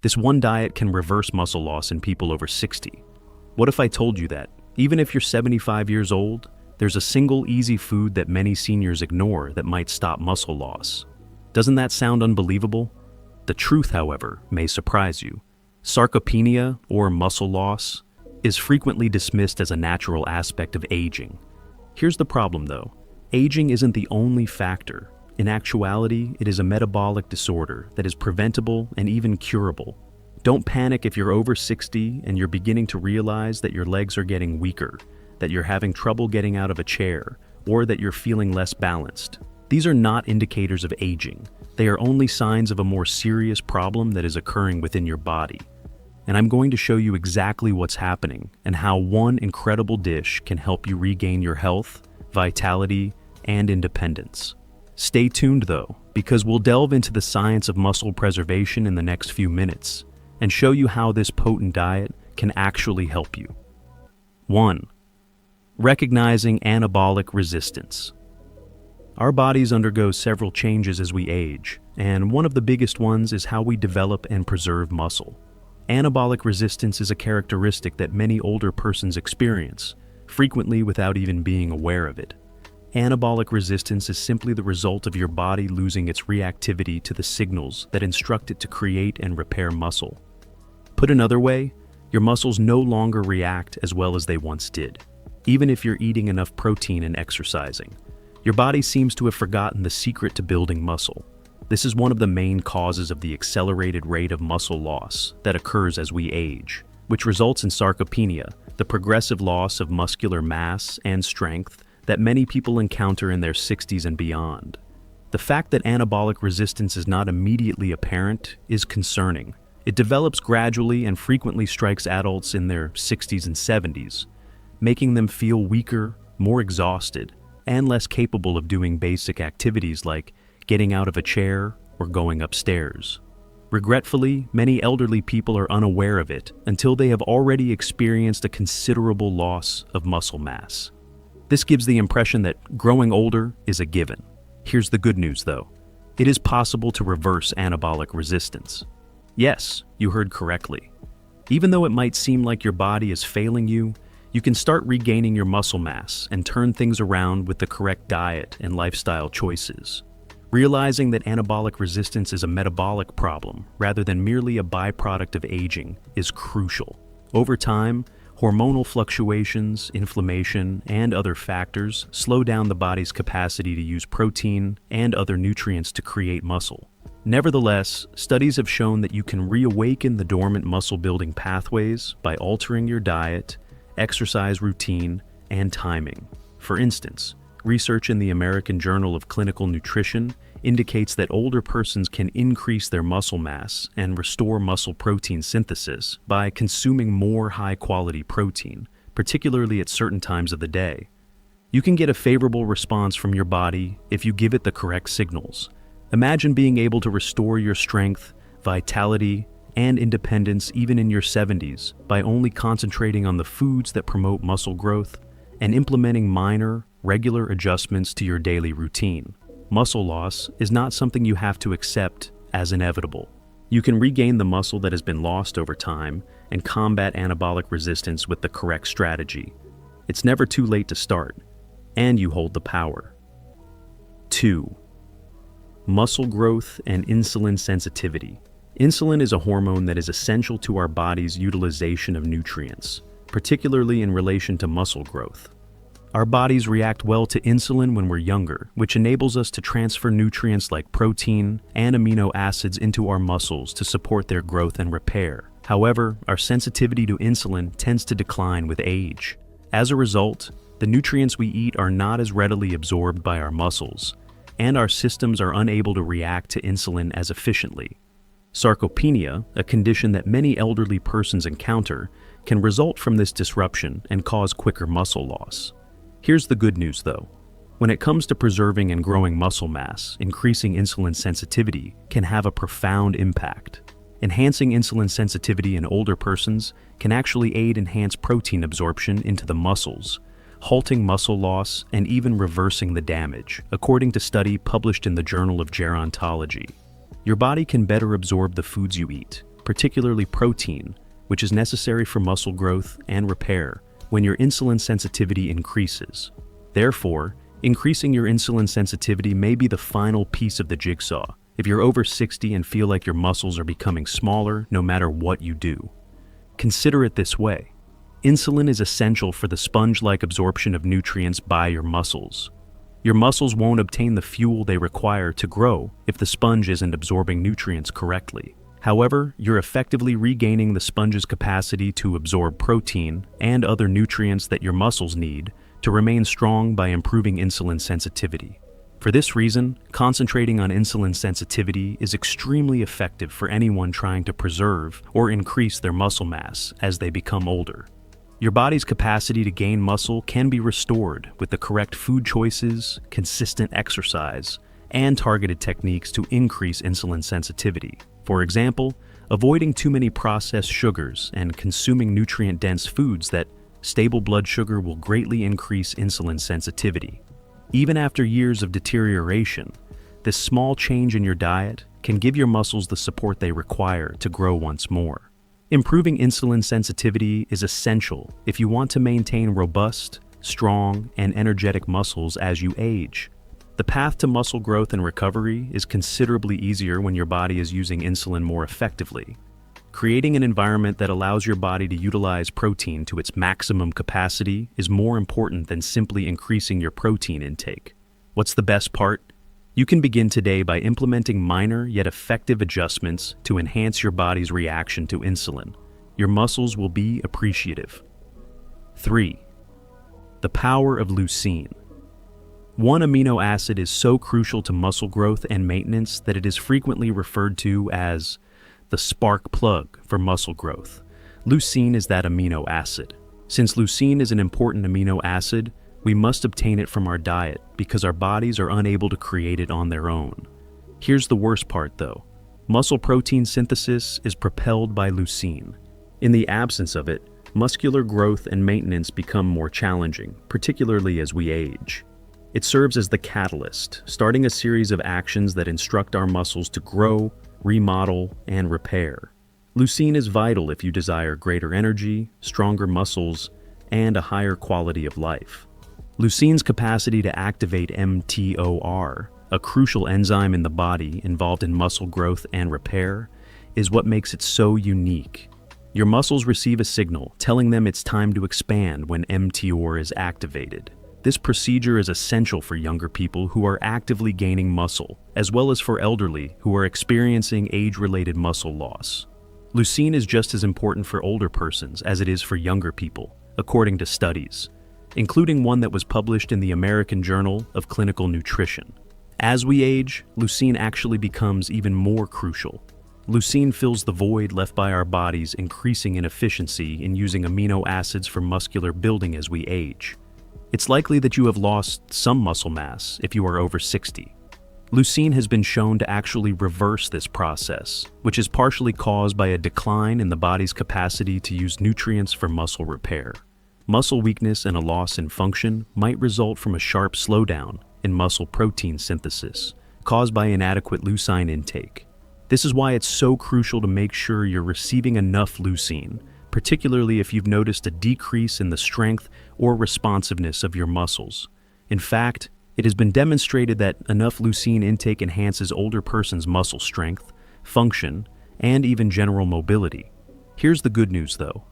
This one diet can reverse muscle loss in people over 60. What if I told you that, even if you're 75 years old, there's a single easy food that many seniors ignore that might stop muscle loss? Doesn't that sound unbelievable? The truth, however, may surprise you. Sarcopenia, or muscle loss, is frequently dismissed as a natural aspect of aging. Here's the problem, though. Aging isn't the only factor. In actuality, it is a metabolic disorder that is preventable and even curable. Don't panic if you're over 60 and you're beginning to realize that your legs are getting weaker, that you're having trouble getting out of a chair, or that you're feeling less balanced. These are not indicators of aging. They are only signs of a more serious problem that is occurring within your body. And I'm going to show you exactly what's happening and how one incredible dish can help you regain your health, vitality, and independence. Stay tuned though, because we'll delve into the science of muscle preservation in the next few minutes and show you how this potent diet can actually help you. 1. Recognizing anabolic resistance. Our bodies undergo several changes as we age, and one of the biggest ones is how we develop and preserve muscle. Anabolic resistance is a characteristic that many older persons experience, frequently without even being aware of it. Anabolic resistance is simply the result of your body losing its reactivity to the signals that instruct it to create and repair muscle. Put another way, your muscles no longer react as well as they once did, even if you're eating enough protein and exercising. Your body seems to have forgotten the secret to building muscle. This is one of the main causes of the accelerated rate of muscle loss that occurs as we age, which results in sarcopenia, the progressive loss of muscular mass and strength that many people encounter in their 60s and beyond. The fact that anabolic resistance is not immediately apparent is concerning. It develops gradually and frequently strikes adults in their 60s and 70s, making them feel weaker, more exhausted, and less capable of doing basic activities like getting out of a chair or going upstairs. Regretfully, many elderly people are unaware of it until they have already experienced a considerable loss of muscle mass. This gives the impression that growing older is a given. Here's the good news, though. It is possible to reverse anabolic resistance. Yes, you heard correctly. Even though it might seem like your body is failing you, you can start regaining your muscle mass and turn things around with the correct diet and lifestyle choices. Realizing that anabolic resistance is a metabolic problem rather than merely a byproduct of aging is crucial. Over time, hormonal fluctuations, inflammation, and other factors slow down the body's capacity to use protein and other nutrients to create muscle. Nevertheless, studies have shown that you can reawaken the dormant muscle-building pathways by altering your diet, exercise routine, and timing. For instance, research in the American Journal of Clinical Nutrition indicates that older persons can increase their muscle mass and restore muscle protein synthesis by consuming more high-quality protein, particularly at certain times of the day. You can get a favorable response from your body if you give it the correct signals. Imagine being able to restore your strength, vitality, and independence even in your 70s by only concentrating on the foods that promote muscle growth and implementing minor, regular adjustments to your daily routine. Muscle loss is not something you have to accept as inevitable. You can regain the muscle that has been lost over time and combat anabolic resistance with the correct strategy. It's never too late to start, and you hold the power. 2. Muscle growth and insulin sensitivity. Insulin is a hormone that is essential to our body's utilization of nutrients, particularly in relation to muscle growth. Our bodies react well to insulin when we're younger, which enables us to transfer nutrients like protein and amino acids into our muscles to support their growth and repair. However, our sensitivity to insulin tends to decline with age. As a result, the nutrients we eat are not as readily absorbed by our muscles, and our systems are unable to react to insulin as efficiently. Sarcopenia, a condition that many elderly persons encounter, can result from this disruption and cause quicker muscle loss. Here's the good news though. When it comes to preserving and growing muscle mass, increasing insulin sensitivity can have a profound impact. Enhancing insulin sensitivity in older persons can actually aid enhanced protein absorption into the muscles, halting muscle loss and even reversing the damage, according to a study published in the Journal of Gerontology. Your body can better absorb the foods you eat, particularly protein, which is necessary for muscle growth and repair when your insulin sensitivity increases. Therefore, increasing your insulin sensitivity may be the final piece of the jigsaw if you're over 60 and feel like your muscles are becoming smaller no matter what you do. Consider it this way. Insulin is essential for the sponge-like absorption of nutrients by your muscles. Your muscles won't obtain the fuel they require to grow if the sponge isn't absorbing nutrients correctly. However, you're effectively regaining the sponge's capacity to absorb protein and other nutrients that your muscles need to remain strong by improving insulin sensitivity. For this reason, concentrating on insulin sensitivity is extremely effective for anyone trying to preserve or increase their muscle mass as they become older. Your body's capacity to gain muscle can be restored with the correct food choices, consistent exercise, and targeted techniques to increase insulin sensitivity. For example, avoiding too many processed sugars and consuming nutrient-dense foods that stable blood sugar will greatly increase insulin sensitivity. Even after years of deterioration, this small change in your diet can give your muscles the support they require to grow once more. Improving insulin sensitivity is essential if you want to maintain robust, strong, and energetic muscles as you age. The path to muscle growth and recovery is considerably easier when your body is using insulin more effectively. Creating an environment that allows your body to utilize protein to its maximum capacity is more important than simply increasing your protein intake. What's the best part? You can begin today by implementing minor yet effective adjustments to enhance your body's reaction to insulin. Your muscles will be appreciative. 3. The power of leucine. One amino acid is so crucial to muscle growth and maintenance that it is frequently referred to as the spark plug for muscle growth. Leucine is that amino acid. Since leucine is an important amino acid, we must obtain it from our diet because our bodies are unable to create it on their own. Here's the worst part though. Muscle protein synthesis is propelled by leucine. In the absence of it, muscular growth and maintenance become more challenging, particularly as we age. It serves as the catalyst, starting a series of actions that instruct our muscles to grow, remodel, and repair. Leucine is vital if you desire greater energy, stronger muscles, and a higher quality of life. Leucine's capacity to activate mTOR, a crucial enzyme in the body involved in muscle growth and repair, is what makes it so unique. Your muscles receive a signal telling them it's time to expand when mTOR is activated. This procedure is essential for younger people who are actively gaining muscle, as well as for elderly who are experiencing age-related muscle loss. Leucine is just as important for older persons as it is for younger people, according to studies, including one that was published in the American Journal of Clinical Nutrition. As we age, leucine actually becomes even more crucial. Leucine fills the void left by our bodies, increasing inefficiency in using amino acids for muscular building as we age. It's likely that you have lost some muscle mass if you are over 60. Leucine has been shown to actually reverse this process, which is partially caused by a decline in the body's capacity to use nutrients for muscle repair. Muscle weakness and a loss in function might result from a sharp slowdown in muscle protein synthesis, caused by inadequate leucine intake. This is why it's so crucial to make sure you're receiving enough leucine, particularly if you've noticed a decrease in the strength or responsiveness of your muscles. In fact, it has been demonstrated that enough leucine intake enhances older persons' muscle strength, function, and even general mobility. Here's the good news though.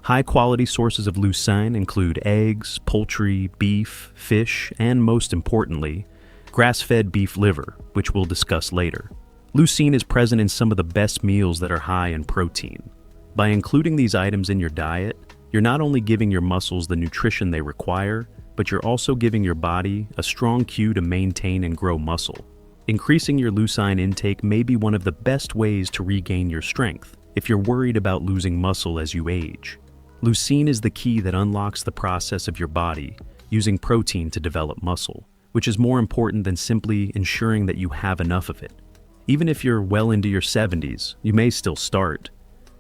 High-quality sources of leucine include eggs, poultry, beef, fish, and most importantly, grass-fed beef liver, which we'll discuss later. Leucine is present in some of the best meals that are high in protein. By including these items in your diet, you're not only giving your muscles the nutrition they require, but you're also giving your body a strong cue to maintain and grow muscle. Increasing your leucine intake may be one of the best ways to regain your strength if you're worried about losing muscle as you age. Leucine is the key that unlocks the process of your body using protein to develop muscle, which is more important than simply ensuring that you have enough of it. Even if you're well into your 70s, you may still start.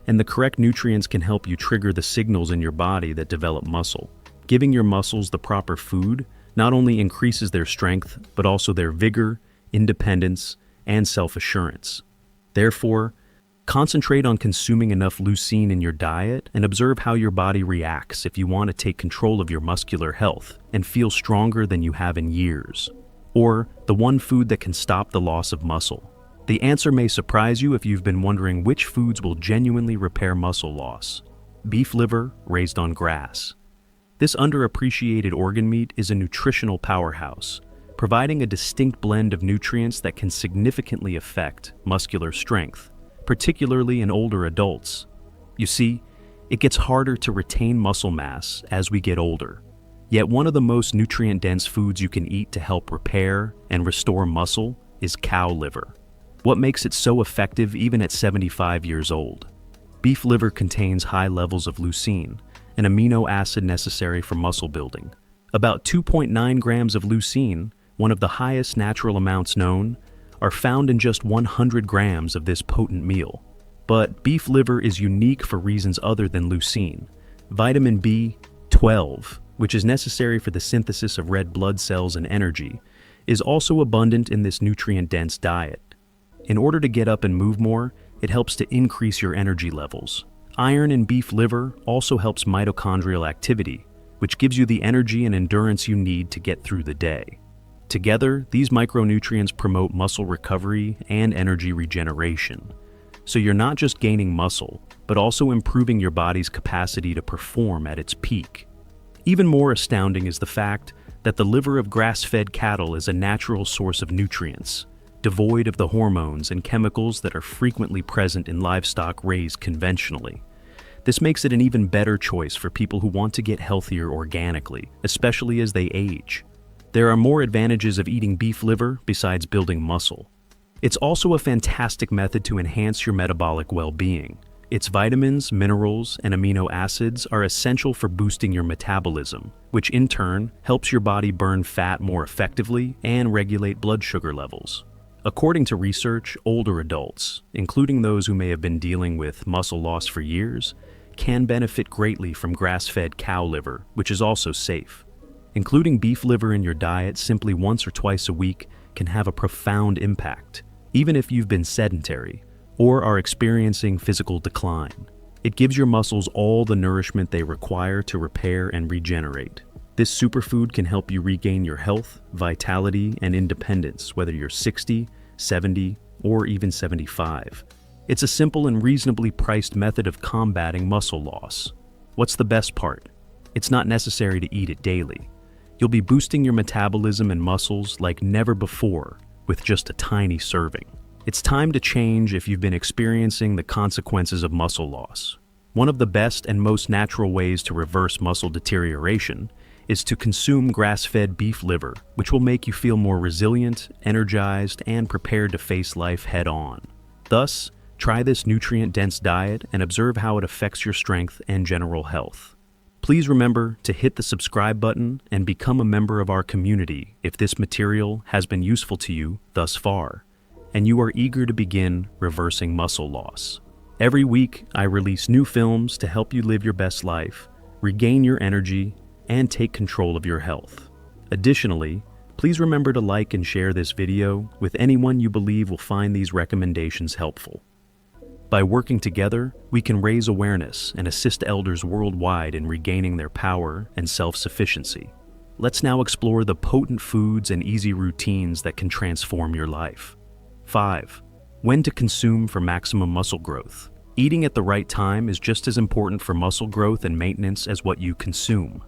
And the correct nutrients can help you trigger the signals in your body that develop muscle. Giving your muscles the proper food not only increases their strength, but also their vigor, independence, and self-assurance. Therefore, Concentrate on consuming enough leucine in your diet and observe how your body reacts if you want to take control of your muscular health and feel stronger than you have in years. Or the one food that can stop the loss of muscle. The answer may surprise you if you've been wondering which foods will genuinely repair muscle loss. Beef liver raised on grass. This underappreciated organ meat is a nutritional powerhouse, providing a distinct blend of nutrients that can significantly affect muscular strength, particularly in older adults. You see, it gets harder to retain muscle mass as we get older. Yet one of the most nutrient-dense foods you can eat to help repair and restore muscle is cow liver. What makes it so effective even at 75 years old? Beef liver contains high levels of leucine, an amino acid necessary for muscle building. About 2.9 grams of leucine, one of the highest natural amounts known, are found in just 100 grams of this potent meal. But beef liver is unique for reasons other than leucine. Vitamin B12, which is necessary for the synthesis of red blood cells and energy, is also abundant in this nutrient-dense diet. In order to get up and move more, it helps to increase your energy levels. Iron in beef liver also helps mitochondrial activity, which gives you the energy and endurance you need to get through the day. Together, these micronutrients promote muscle recovery and energy regeneration. So you're not just gaining muscle, but also improving your body's capacity to perform at its peak. Even more astounding is the fact that the liver of grass-fed cattle is a natural source of nutrients, devoid of the hormones and chemicals that are frequently present in livestock raised conventionally. This makes it an even better choice for people who want to get healthier organically, especially as they age. There are more advantages of eating beef liver besides building muscle. It's also a fantastic method to enhance your metabolic well-being. Its vitamins, minerals, and amino acids are essential for boosting your metabolism, which in turn helps your body burn fat more effectively and regulate blood sugar levels. According to research, older adults, including those who may have been dealing with muscle loss for years, can benefit greatly from grass-fed cow liver, which is also safe. Including beef liver in your diet simply once or twice a week can have a profound impact, even if you've been sedentary or are experiencing physical decline. It gives your muscles all the nourishment they require to repair and regenerate. This superfood can help you regain your health, vitality, and independence, whether you're 60, 70, or even 75. It's a simple and reasonably priced method of combating muscle loss. What's the best part? It's not necessary to eat it daily. You'll be boosting your metabolism and muscles like never before with just a tiny serving. It's time to change if you've been experiencing the consequences of muscle loss. One of the best and most natural ways to reverse muscle deterioration is to consume grass-fed beef liver, which will make you feel more resilient, energized, and prepared to face life head-on. Thus, try this nutrient-dense diet and observe how it affects your strength and general health. Please remember to hit the subscribe button and become a member of our community if this material has been useful to you thus far, and you are eager to begin reversing muscle loss. Every week, I release new films to help you live your best life, regain your energy, and take control of your health. Additionally, please remember to like and share this video with anyone you believe will find these recommendations helpful. By working together, we can raise awareness and assist elders worldwide in regaining their power and self-sufficiency. Let's now explore the potent foods and easy routines that can transform your life. 5. When to consume for maximum muscle growth. Eating at the right time is just as important for muscle growth and maintenance as what you consume.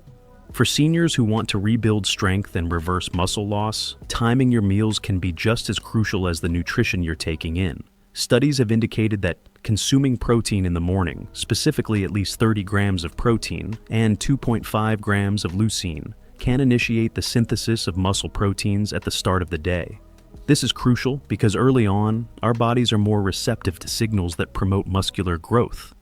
For seniors who want to rebuild strength and reverse muscle loss, timing your meals can be just as crucial as the nutrition you're taking in. Studies have indicated that consuming protein in the morning, specifically at least 30 grams of protein and 2.5 grams of leucine, can initiate the synthesis of muscle proteins at the start of the day. This is crucial because early on, our bodies are more receptive to signals that promote muscular growth.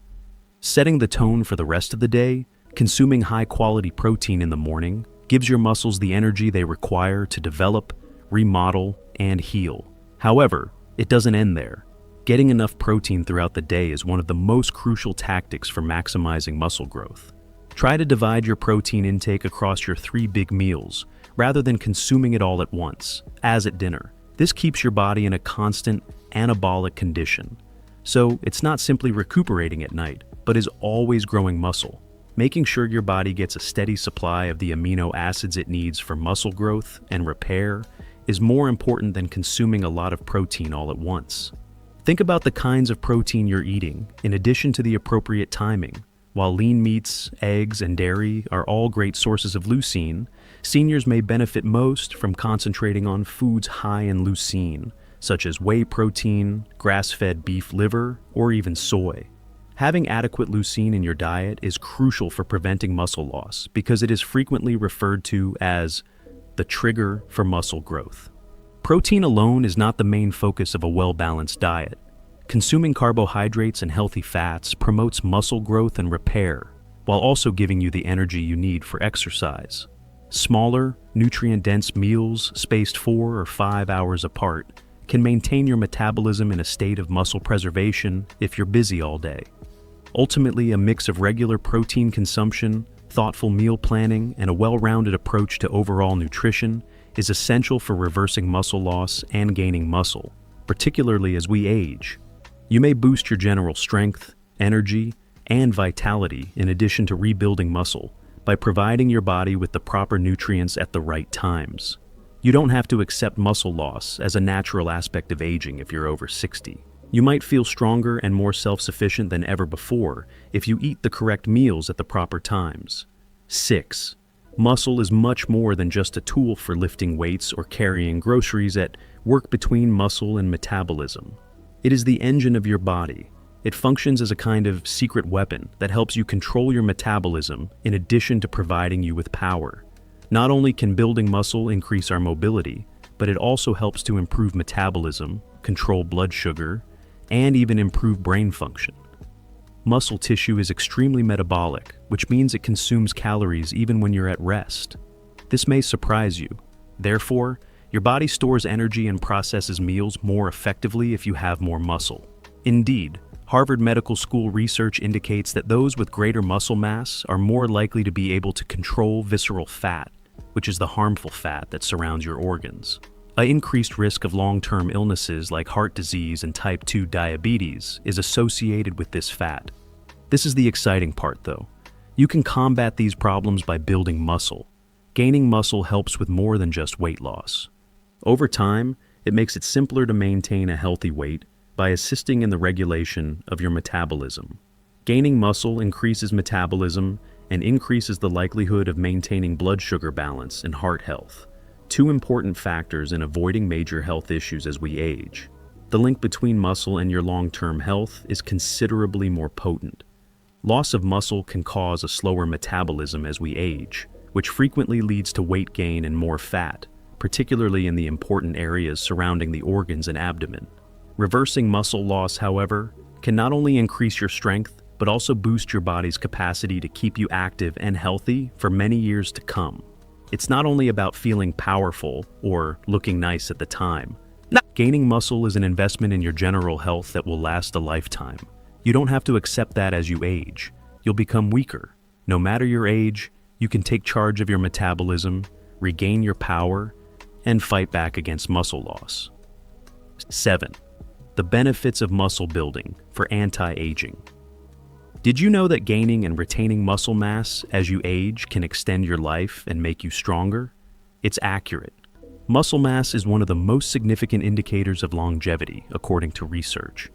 Setting the tone for the rest of the day, consuming high-quality protein in the morning gives your muscles the energy they require to develop, remodel, and heal. However, it doesn't end there. Getting enough protein throughout the day is one of the most crucial tactics for maximizing muscle growth. Try to divide your protein intake across your 3 big meals, rather than consuming it all at once, as at dinner. This keeps your body in a constant, anabolic condition. So it's not simply recuperating at night, but is always growing muscle. Making sure your body gets a steady supply of the amino acids it needs for muscle growth and repair is more important than consuming a lot of protein all at once. Think about the kinds of protein you're eating, in addition to the appropriate timing. While lean meats, eggs, and dairy are all great sources of leucine, seniors may benefit most from concentrating on foods high in leucine, such as whey protein, grass-fed beef liver, or even soy. Having adequate leucine in your diet is crucial for preventing muscle loss because it is frequently referred to as the trigger for muscle growth. Protein alone is not the main focus of a well-balanced diet. Consuming carbohydrates and healthy fats promotes muscle growth and repair, while also giving you the energy you need for exercise. Smaller, nutrient-dense meals spaced 4 or 5 hours apart can maintain your metabolism in a state of muscle preservation if you're busy all day. Ultimately, a mix of regular protein consumption, thoughtful meal planning, and a well-rounded approach to overall nutrition is essential for reversing muscle loss and gaining muscle, particularly as we age. You may boost your general strength, energy, and vitality in addition to rebuilding muscle by providing your body with the proper nutrients at the right times. You don't have to accept muscle loss as a natural aspect of aging if you're over 60. You might feel stronger and more self-sufficient than ever before if you eat the correct meals at the proper times. 6. Muscle is much more than just a tool for lifting weights or carrying groceries that work between muscle and metabolism. It is the engine of your body. It functions as a kind of secret weapon that helps you control your metabolism in addition to providing you with power. Not only can building muscle increase our mobility, but it also helps to improve metabolism, control blood sugar, and even improve brain function. Muscle tissue is extremely metabolic, which means it consumes calories even when you're at rest. This may surprise you. Therefore, your body stores energy and processes meals more effectively if you have more muscle. Indeed, Harvard Medical School research indicates that those with greater muscle mass are more likely to be able to control visceral fat, which is the harmful fat that surrounds your organs. An increased risk of long-term illnesses like heart disease and type 2 diabetes is associated with this fat. This is the exciting part, though. You can combat these problems by building muscle. Gaining muscle helps with more than just weight loss. Over time, it makes it simpler to maintain a healthy weight by assisting in the regulation of your metabolism. Gaining muscle increases metabolism and increases the likelihood of maintaining blood sugar balance and heart health, two important factors in avoiding major health issues as we age. The link between muscle and your long-term health is considerably more potent. Loss of muscle can cause a slower metabolism as we age, which frequently leads to weight gain and more fat, particularly in the important areas surrounding the organs and abdomen. Reversing muscle loss, however, can not only increase your strength, but also boost your body's capacity to keep you active and healthy for many years to come. It's not only about feeling powerful or looking nice at the time. Gaining muscle is an investment in your general health that will last a lifetime. You don't have to accept that as you age. You'll become weaker. No matter your age, you can take charge of your metabolism, regain your power, and fight back against muscle loss. 7. The benefits of muscle building for anti-aging. Did you know that gaining and retaining muscle mass as you age can extend your life and make you stronger? It's accurate. Muscle mass is one of the most significant indicators of longevity, according to research.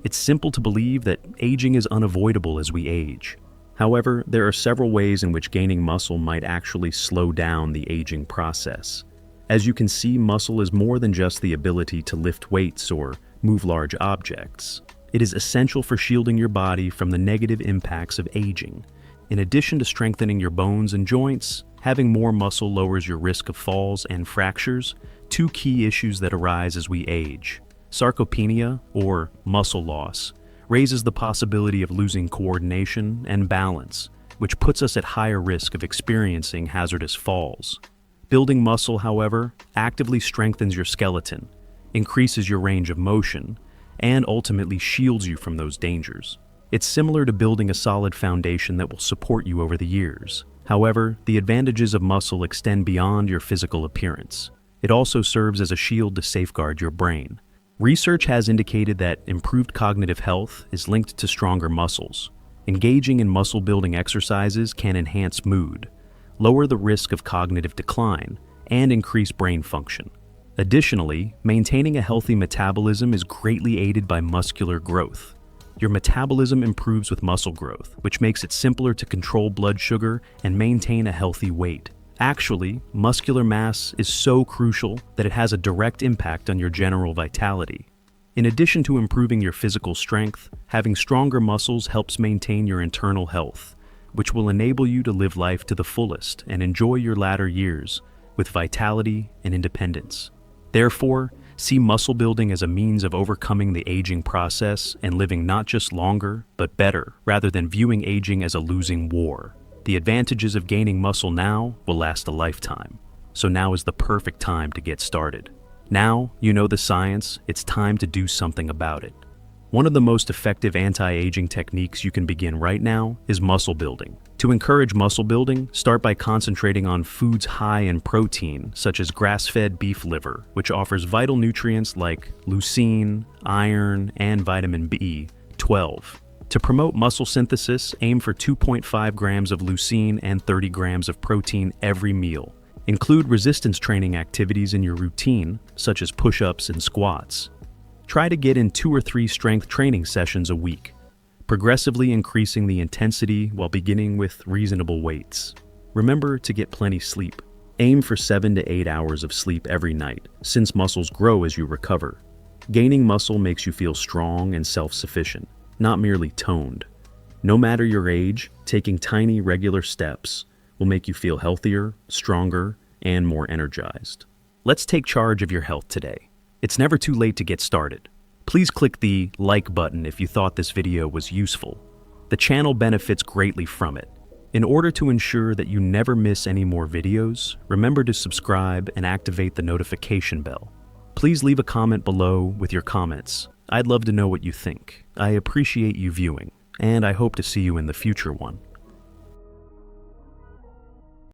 It's simple to believe that aging is unavoidable as we age. However, there are several ways in which gaining muscle might actually slow down the aging process. As you can see, muscle is more than just the ability to lift weights or move large objects. It is essential for shielding your body from the negative impacts of aging. In addition to strengthening your bones and joints, having more muscle lowers your risk of falls and fractures, two key issues that arise as we age. Sarcopenia, or muscle loss, raises the possibility of losing coordination and balance, which puts us at higher risk of experiencing hazardous falls. Building muscle, however, actively strengthens your skeleton, increases your range of motion, and ultimately shields you from those dangers. It's similar to building a solid foundation that will support you over the years. However, the advantages of muscle extend beyond your physical appearance. It also serves as a shield to safeguard your brain. Research has indicated that improved cognitive health is linked to stronger muscles. Engaging in muscle-building exercises can enhance mood, lower the risk of cognitive decline, and increase brain function. Additionally, maintaining a healthy metabolism is greatly aided by muscular growth. Your metabolism improves with muscle growth, which makes it simpler to control blood sugar and maintain a healthy weight. Actually, muscular mass is so crucial that it has a direct impact on your general vitality. In addition to improving your physical strength, having stronger muscles helps maintain your internal health, which will enable you to live life to the fullest and enjoy your latter years with vitality and independence. Therefore, see muscle building as a means of overcoming the aging process and living not just longer, but better, rather than viewing aging as a losing war. The advantages of gaining muscle now will last a lifetime, so now is the perfect time to get started. Now you know the science, it's time to do something about it. One of the most effective anti-aging techniques you can begin right now is muscle building. To encourage muscle building, start by concentrating on foods high in protein, such as grass-fed beef liver, which offers vital nutrients like leucine, iron, and vitamin B12. To promote muscle synthesis, aim for 2.5 grams of leucine and 30 grams of protein every meal. Include resistance training activities in your routine, such as push-ups and squats. Try to get in 2 or 3 strength training sessions a week, progressively increasing the intensity while beginning with reasonable weights. Remember to get plenty sleep. Aim for 7 to 8 hours of sleep every night, since muscles grow as you recover. Gaining muscle makes you feel strong and self-sufficient, not merely toned. No matter your age, taking tiny regular steps will make you feel healthier, stronger, and more energized. Let's take charge of your health today. It's never too late to get started. Please click the like button if you thought this video was useful. The channel benefits greatly from it. In order to ensure that you never miss any more videos, remember to subscribe and activate the notification bell. Please leave a comment below with your comments. I'd love to know what you think. I appreciate you viewing, and I hope to see you in the future one.